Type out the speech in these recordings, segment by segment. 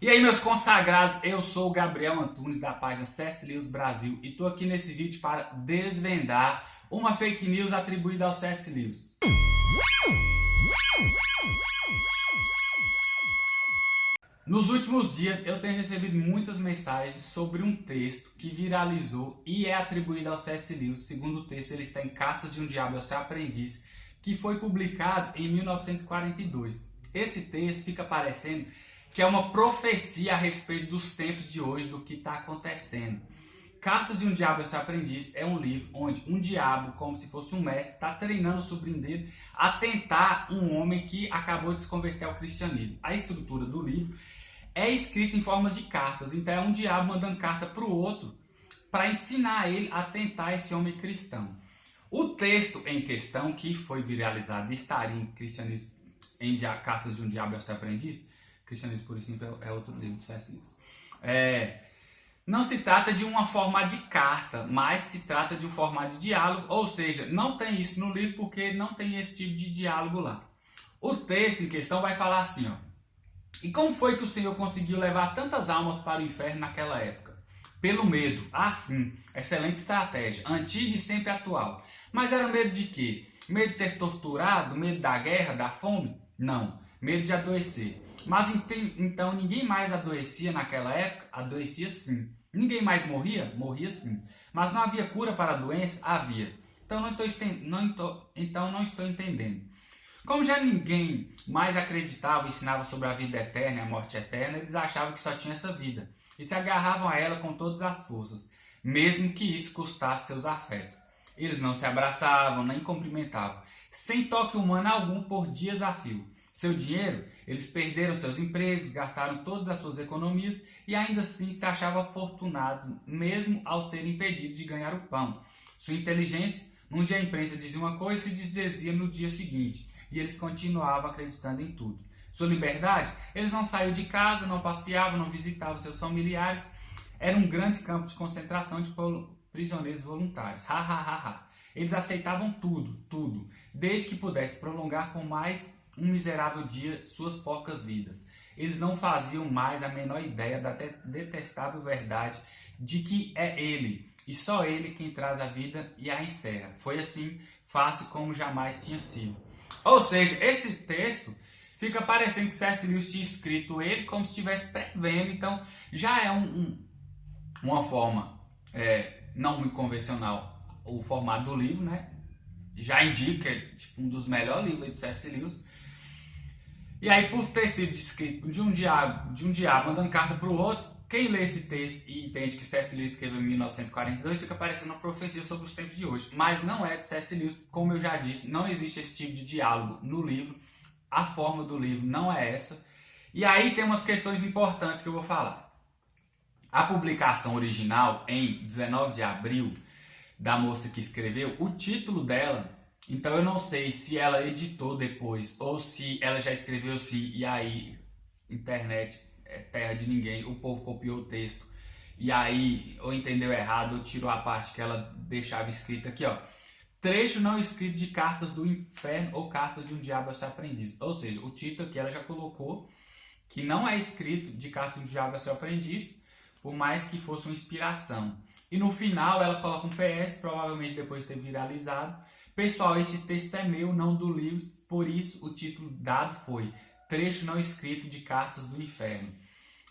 E aí, meus consagrados, eu sou o Gabriel Antunes da página C.S. Lewis Brasil e estou aqui nesse vídeo para desvendar uma fake news atribuída ao C.S. Lewis. Nos últimos dias eu tenho recebido muitas mensagens sobre um texto que viralizou e é atribuído ao C.S. Lewis. Segundo o texto, ele está em Cartas de um Diabo ao Seu Aprendiz, que foi publicado em 1942. Esse texto fica parecendo que é uma profecia a respeito dos tempos de hoje, do que está acontecendo. Cartas de um Diabo ao Seu Aprendiz é um livro onde um diabo, como se fosse um mestre, está treinando o sobrinho dele a tentar um homem que acabou de se converter ao cristianismo. A estrutura do livro é escrita em formas de cartas, então é um diabo mandando carta para o outro para ensinar ele a tentar esse homem cristão. O texto em questão, que foi viralizado, estaria em Cristianismo, em Cartas de um Diabo ao Seu Aprendiz. Cristianismo Puro e Simples é outro livro do C.S. Lewis. Não se trata de uma forma de carta, mas se trata de um formato de diálogo, ou seja, não tem isso no livro porque não tem esse tipo de diálogo lá. O texto em questão vai falar assim, ó. E como foi que o Senhor conseguiu levar tantas almas para o inferno naquela época? Pelo medo. Ah, sim, excelente estratégia, antiga e sempre atual. Mas era medo de quê? Medo de ser torturado? Medo da guerra, da fome? Não, medo de adoecer. Mas então ninguém mais adoecia naquela época? Adoecia sim. Ninguém mais morria? Morria sim. Mas não havia cura para a doença? Havia. Então não estou entendendo. Como já ninguém mais acreditava e ensinava sobre a vida eterna e a morte eterna, eles achavam que só tinha essa vida. E se agarravam a ela com todas as forças, mesmo que isso custasse seus afetos. Eles não se abraçavam, nem cumprimentavam, sem toque humano algum por dias a fio. Seu dinheiro, eles perderam seus empregos, gastaram todas as suas economias e ainda assim se achavam afortunados, mesmo ao serem impedidos de ganhar o pão. Sua inteligência, num dia a imprensa dizia uma coisa e se dizia no dia seguinte, e eles continuavam acreditando em tudo. Sua liberdade, eles não saíam de casa, não passeavam, não visitavam seus familiares, era um grande campo de concentração de prisioneiros voluntários. Ha, ha, ha, ha. Eles aceitavam tudo, desde que pudesse prolongar por mais um miserável dia suas porcas vidas. Eles não faziam mais a menor ideia da detestável verdade de que é Ele, e só Ele quem traz a vida e a encerra. Foi assim, fácil como jamais tinha sido. Ou seja, esse texto fica parecendo que C.S. Lewis tinha escrito ele como se estivesse prevendo, então já é uma forma não muito convencional o formato do livro, né? Já indica que é tipo, um dos melhores livros de C.S. Lewis. E aí, por ter sido escrito de um diabo mandando carta para o outro, quem lê esse texto e entende que C.S. Lewis escreveu em 1942 fica parecendo uma profecia sobre os tempos de hoje. Mas não é de C.S. Lewis, como eu já disse, não existe esse tipo de diálogo no livro. A forma do livro não é essa. E aí tem umas questões importantes que eu vou falar. A publicação original, em 19 de abril, da moça que escreveu, o título dela... Então eu não sei se ela editou depois ou se ela já escreveu sim e aí internet é terra de ninguém, o povo copiou o texto e aí ou entendeu errado ou tirou a parte que ela deixava escrita aqui, ó. Trecho não escrito de Cartas do Inferno ou Cartas de um Diabo ao Seu Aprendiz. Ou seja, o título que ela já colocou que não é escrito de Cartas de um Diabo ao Seu Aprendiz, por mais que fosse uma inspiração. E no final ela coloca um PS, provavelmente depois de ter viralizado. Pessoal, esse texto é meu, não do Lewis, por isso o título dado foi Trecho não escrito de Cartas do Inferno.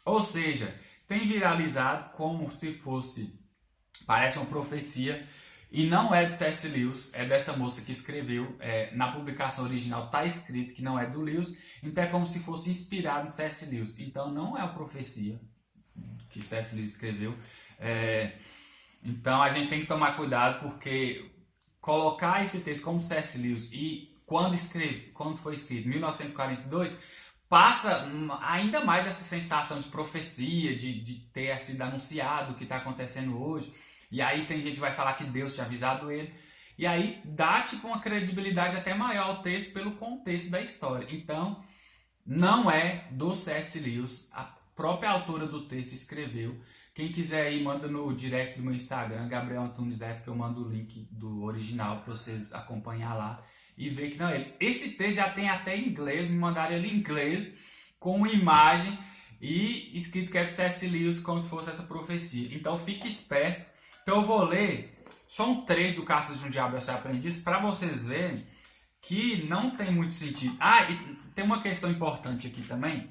Ou seja, tem viralizado como se fosse, parece uma profecia, e não é de C.S. Lewis, é dessa moça que escreveu. Na publicação original está escrito que não é do Lewis, então é como se fosse inspirado em C.S. Lewis. Então não é uma profecia que C.S. Lewis escreveu. Então a gente tem que tomar cuidado porque colocar esse texto como C.S. Lewis e quando foi escrito em 1942, passa ainda mais essa sensação de profecia, de ter sido anunciado o que está acontecendo hoje. E aí tem gente que vai falar que Deus tinha avisado ele. E aí dá tipo uma credibilidade até maior ao texto pelo contexto da história. Então não é do C.S. Lewis, a própria autora do texto escreveu. Quem quiser aí, manda no direct do meu Instagram, Gabriel Antunes F, que eu mando o link do original para vocês acompanhar lá e ver que não é ele. Esse texto já tem até em inglês, me mandaram ele em inglês, com imagem e escrito que é de C.S. Lewis, como se fosse essa profecia. Então fique esperto. Então eu vou ler só um trecho do Cartas de um Diabo e Seu Aprendiz para vocês verem que não tem muito sentido. E tem uma questão importante aqui também,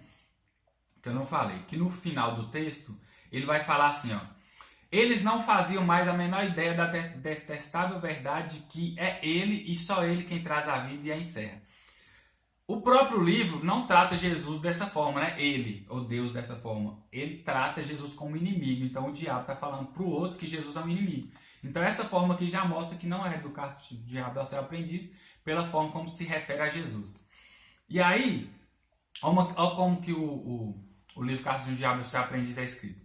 que eu não falei, que no final do texto ele vai falar assim, ó: eles não faziam mais a menor ideia da detestável verdade de que é ele e só ele quem traz a vida e a encerra. O próprio livro não trata Jesus dessa forma, né? Ele, ou Deus, dessa forma. Ele trata Jesus como inimigo. Então o diabo está falando para o outro que Jesus é um inimigo. Então essa forma aqui já mostra que não é do Cartas do Diabo ao Seu Aprendiz, pela forma como se refere a Jesus. E aí, olha como que o livro Cartas do Diabo ao Seu Aprendiz é escrito.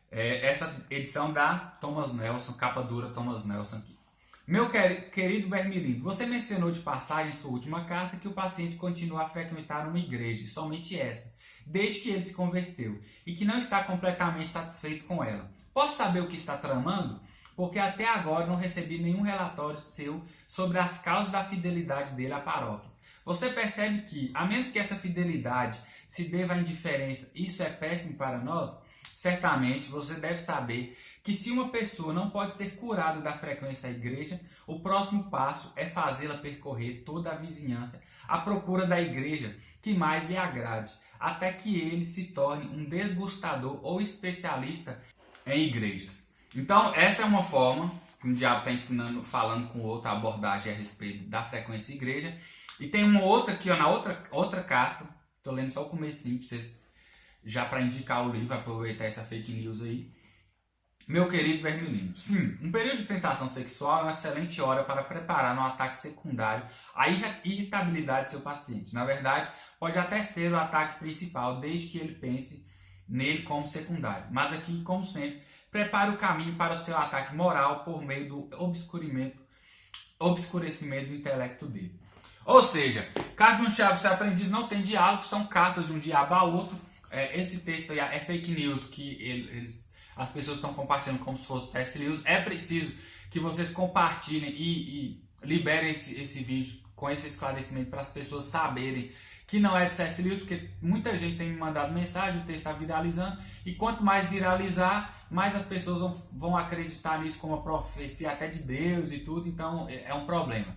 Essa edição da Thomas Nelson, capa dura Thomas Nelson aqui. Meu querido Vermilindo, você mencionou de passagem em sua última carta que o paciente continua a frequentar uma igreja, somente essa, desde que ele se converteu, e que não está completamente satisfeito com ela. Posso saber o que está tramando? Porque até agora não recebi nenhum relatório seu sobre as causas da fidelidade dele à paróquia. Você percebe que, a menos que essa fidelidade se deva à indiferença, isso é péssimo para nós? Certamente você deve saber que se uma pessoa não pode ser curada da frequência à igreja, o próximo passo é fazê-la percorrer toda a vizinhança à procura da igreja que mais lhe agrade, até que ele se torne um degustador ou especialista em igrejas. Então, essa é uma forma que o diabo está ensinando, falando com outra abordagem a respeito da frequência à igreja. E tem uma outra aqui, ó, na outra carta, estou lendo só o comecinho para vocês, já para indicar o livro, aproveitar essa fake news aí. Meu querido Vermilindo, sim, um período de tentação sexual é uma excelente hora para preparar um ataque secundário à irritabilidade do seu paciente. Na verdade, pode até ser o ataque principal, desde que ele pense nele como secundário. Mas aqui, como sempre, prepare o caminho para o seu ataque moral por meio do obscurecimento do intelecto dele. Ou seja, Cartas de um Diabo e Seu Aprendiz não tem diálogo, são cartas de um diabo a outro. Esse texto aí é fake news que as pessoas estão compartilhando como se fosse C.S. Lewis. É preciso que vocês compartilhem e liberem esse vídeo com esse esclarecimento para as pessoas saberem que não é de C.S. Lewis, porque muita gente tem me mandado mensagem, o texto está viralizando, e quanto mais viralizar, mais as pessoas vão acreditar nisso como uma profecia até de Deus e tudo, então é um problema.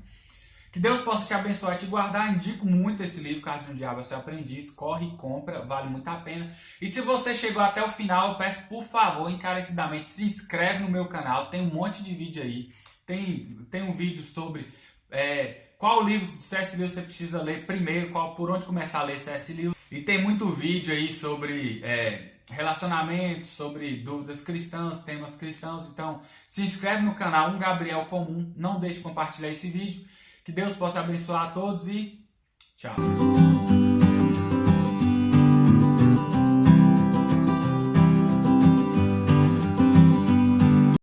Que Deus possa te abençoar e te guardar. Indico muito esse livro, Cartas de um Diabo e Seu Aprendiz. Corre e compra, vale muito a pena. E se você chegou até o final, eu peço, por favor, encarecidamente, se inscreve no meu canal. Tem um monte de vídeo aí. Tem um vídeo sobre qual livro de C.S. Lewis você precisa ler primeiro, por onde começar a ler C.S. Lewis. E tem muito vídeo aí sobre relacionamentos, sobre dúvidas cristãs, temas cristãos. Então, se inscreve no canal, um Gabriel Comum. Não deixe de compartilhar esse vídeo. Que Deus possa abençoar a todos e tchau.